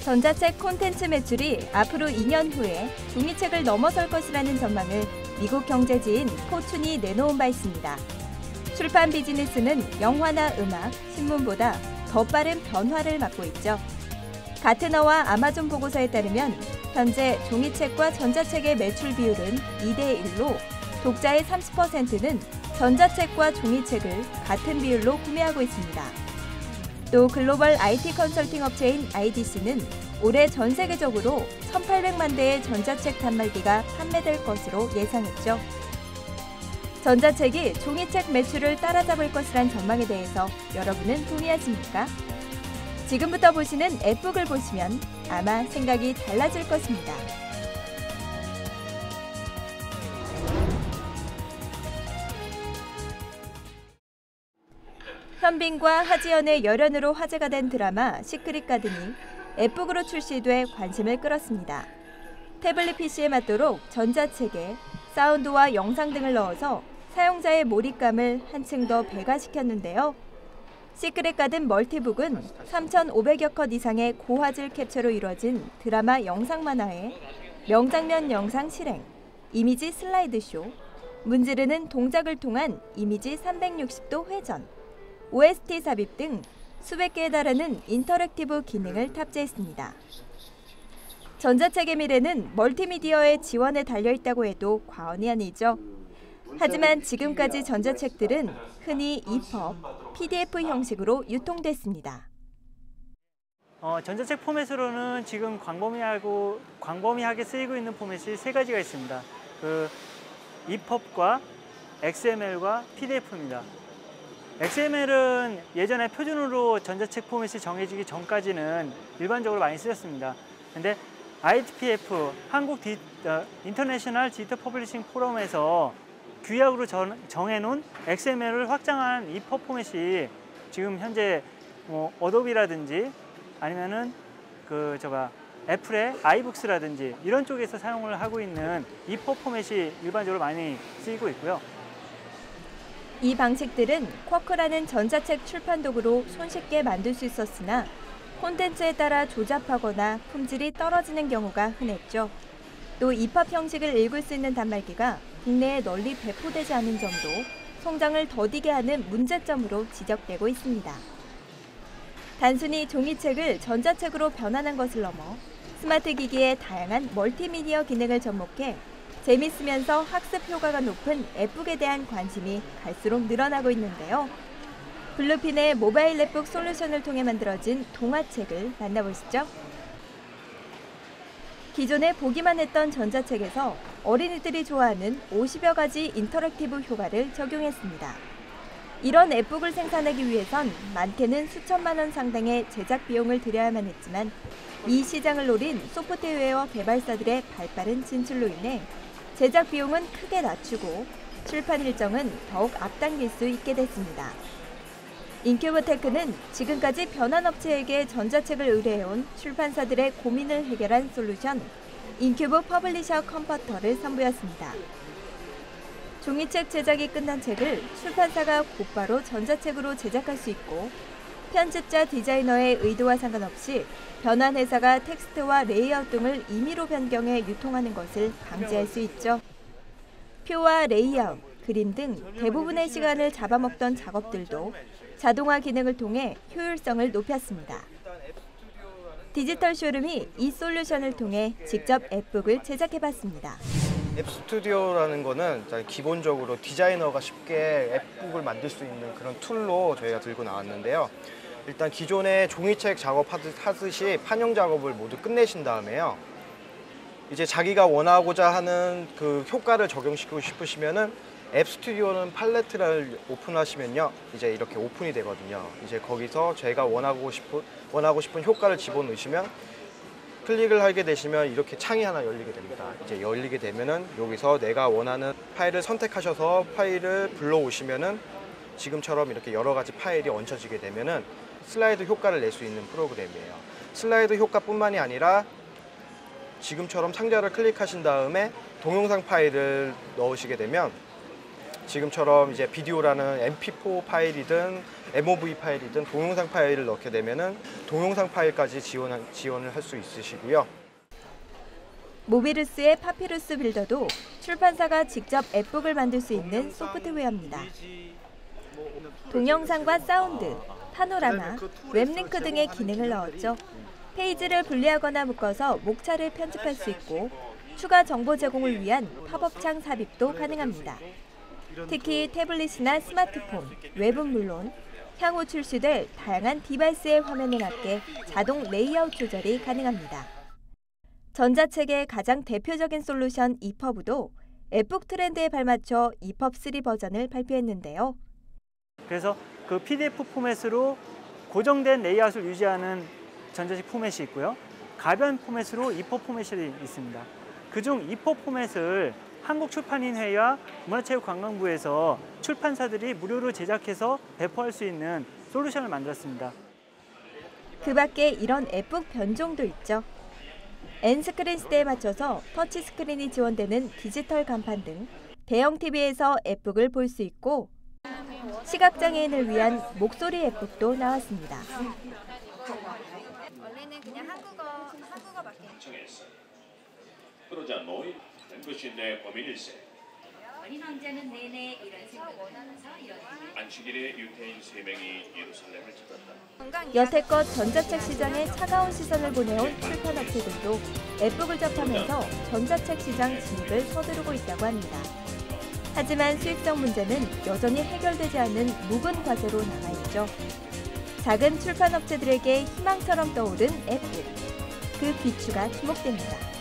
전자책 콘텐츠 매출이 앞으로 2년 후에 종이책을 넘어설 것이라는 전망을 미국 경제지인 포춘이 내놓은 바 있습니다. 출판 비즈니스는 영화나 음악, 신문보다 더 빠른 변화를 맞고 있죠. 가트너와 아마존 보고서에 따르면 현재 종이책과 전자책의 매출 비율은 2대1로 독자의 30%는 전자책과 종이책을 같은 비율로 구매하고 있습니다. 또 글로벌 IT 컨설팅 업체인 IDC는 올해 전 세계적으로 1,800만 대의 전자책 단말기가 판매될 것으로 예상했죠. 전자책이 종이책 매출을 따라잡을 것이란 전망에 대해서 여러분은 동의하십니까? 지금부터 보시는 앱북을 보시면 아마 생각이 달라질 것입니다. 현빈과 하지연의 열연으로 화제가 된 드라마 시크릿 가든이 앱북으로 출시돼 관심을 끌었습니다. 태블릿 PC에 맞도록 전자책에 사운드와 영상 등을 넣어서 사용자의 몰입감을 한층 더 배가시켰는데요. 시크릿 가든 멀티북은 3,500여 컷 이상의 고화질 캡처로 이루어진 드라마 영상 만화에 명장면 영상 실행, 이미지 슬라이드쇼, 문지르는 동작을 통한 이미지 360도 회전, OST 삽입 등 수백 개에 달하는 인터랙티브 기능을 탑재했습니다. 전자책의 미래는 멀티미디어의 지원에 달려있다고 해도 과언이 아니죠. 하지만 지금까지 전자책들은 흔히 EPUB, PDF 형식으로 유통됐습니다. 전자책 포맷으로는 지금 광범위하게 쓰이고 있는 포맷이 세 가지가 있습니다. EPUB과 XML과 PDF입니다. XML은 예전에 표준으로 전자책 포맷이 정해지기 전까지는 일반적으로 많이 쓰였습니다. 근데 IDPF, 한국 인터내셔널 디지털 퍼블리싱 포럼에서 규약으로 정해놓은 XML을 확장한 EPUB 포맷이 지금 현재 어도비라든지 아니면은 애플의 아이북스라든지 이런 쪽에서 사용을 하고 있는 EPUB 포맷이 일반적으로 많이 쓰이고 있고요. 이 방식들은 쿼크라는 전자책 출판 도구로 손쉽게 만들 수 있었으나 콘텐츠에 따라 조잡하거나 품질이 떨어지는 경우가 흔했죠. 또 EPUB 형식을 읽을 수 있는 단말기가 국내에 널리 배포되지 않은 점도 성장을 더디게 하는 문제점으로 지적되고 있습니다. 단순히 종이책을 전자책으로 변환한 것을 넘어 스마트 기기의 다양한 멀티미디어 기능을 접목해 재밌으면서 학습 효과가 높은 앱북에 대한 관심이 갈수록 늘어나고 있는데요. 블루핀의 모바일 앱북 솔루션을 통해 만들어진 동화책을 만나보시죠. 기존에 보기만 했던 전자책에서 어린이들이 좋아하는 50여 가지 인터랙티브 효과를 적용했습니다. 이런 앱북을 생산하기 위해선 많게는 수천만 원 상당의 제작 비용을 들여야만 했지만 이 시장을 노린 소프트웨어 개발사들의 발빠른 진출로 인해 제작 비용은 크게 낮추고 출판 일정은 더욱 앞당길 수 있게 됐습니다. 인큐브테크는 지금까지 변환업체에게 전자책을 의뢰해온 출판사들의 고민을 해결한 솔루션 인큐브 퍼블리셔 컨버터를 선보였습니다. 종이책 제작이 끝난 책을 출판사가 곧바로 전자책으로 제작할 수 있고 편집자 디자이너의 의도와 상관없이 변환 회사가 텍스트와 레이아웃 등을 임의로 변경해 유통하는 것을 방지할 수 있죠. 표와 레이아웃, 그림 등 대부분의 시간을 잡아먹던 작업들도 자동화 기능을 통해 효율성을 높였습니다. 디지털 쇼룸이 이 솔루션을 통해 직접 앱북을 제작해봤습니다. 앱스튜디오라는 거는 기본적으로 디자이너가 쉽게 앱북을 만들 수 있는 그런 툴로 저희가 들고 나왔는데요. 일단 기존에 종이책 작업하듯이 판형 작업을 모두 끝내신 다음에요. 이제 자기가 원하고자 하는 그 효과를 적용시키고 싶으시면은 앱스튜디오는 팔레트를 오픈하시면요. 이제 이렇게 오픈이 되거든요. 이제 거기서 제가 원하고 싶은 효과를 집어넣으시면 클릭을 하게 되시면 이렇게 창이 하나 열리게 됩니다. 이제 열리게 되면은 여기서 내가 원하는 파일을 선택하셔서 파일을 불러오시면은 지금처럼 이렇게 여러 가지 파일이 얹혀지게 되면은 슬라이드 효과를 낼 수 있는 프로그램이에요. 슬라이드 효과뿐만이 아니라 지금처럼 상자를 클릭하신 다음에 동영상 파일을 넣으시게 되면 지금처럼 이제 비디오라는 MP4 파일이든 MOV 파일이든 동영상 파일을 넣게 되면은 동영상 파일까지 지원을 할 수 있으시고요. 모비루스의 파피루스 빌더도 출판사가 직접 앱북을 만들 수 있는 소프트웨어입니다. 동영상과 사운드, 파노라마, 웹링크 등의 기능을 넣었죠. 페이지를 분리하거나 묶어서 목차를 편집할 수 있고 추가 정보 제공을 위한 팝업창 삽입도 가능합니다. 특히 태블릿이나 스마트폰, 웹은 물론 향후 출시될 다양한 디바이스의 화면에 맞게 자동 레이아웃 조절이 가능합니다. 전자책의 가장 대표적인 솔루션 EPUB도 앱북 트렌드에 발맞춰 EPUB 3 버전을 발표했는데요. 그래서 그 PDF 포맷으로 고정된 레이아웃을 유지하는 전자책 포맷이 있고요. 가변 포맷으로 EPUB 포맷이 있습니다. 그중 EPUB 포맷을 한국출판인회의와 문화체육관광부에서 출판사들이 무료로 제작해서 배포할 수 있는 솔루션을 만들었습니다. 그 밖에 이런 앱북 변종도 있죠. N스크린 시대에 맞춰서 터치스크린이 지원되는 디지털 간판 등 대형 TV에서 앱북을 볼 수 있고 시각장애인을 위한 목소리 앱북도 나왔습니다. 원래는 그냥 한국어밖에. 그러자 너희 하는 것이 내 범인일세. 어린 왕자는 내내 이런 생각을 하면서 이런 안식일에 유태인 3명이 예루살렘을 찾았다. 여태껏 전자책 시장에 차가운 시선을 보내온 출판업체들도 앱북을 접하면서 전자책 시장 진입을 서두르고 있다고 합니다. 하지만 수익성 문제는 여전히 해결되지 않은 묵은 과제로 남아있죠. 작은 출판업체들에게 희망처럼 떠오른 앱북. 그 귀추가 주목됩니다.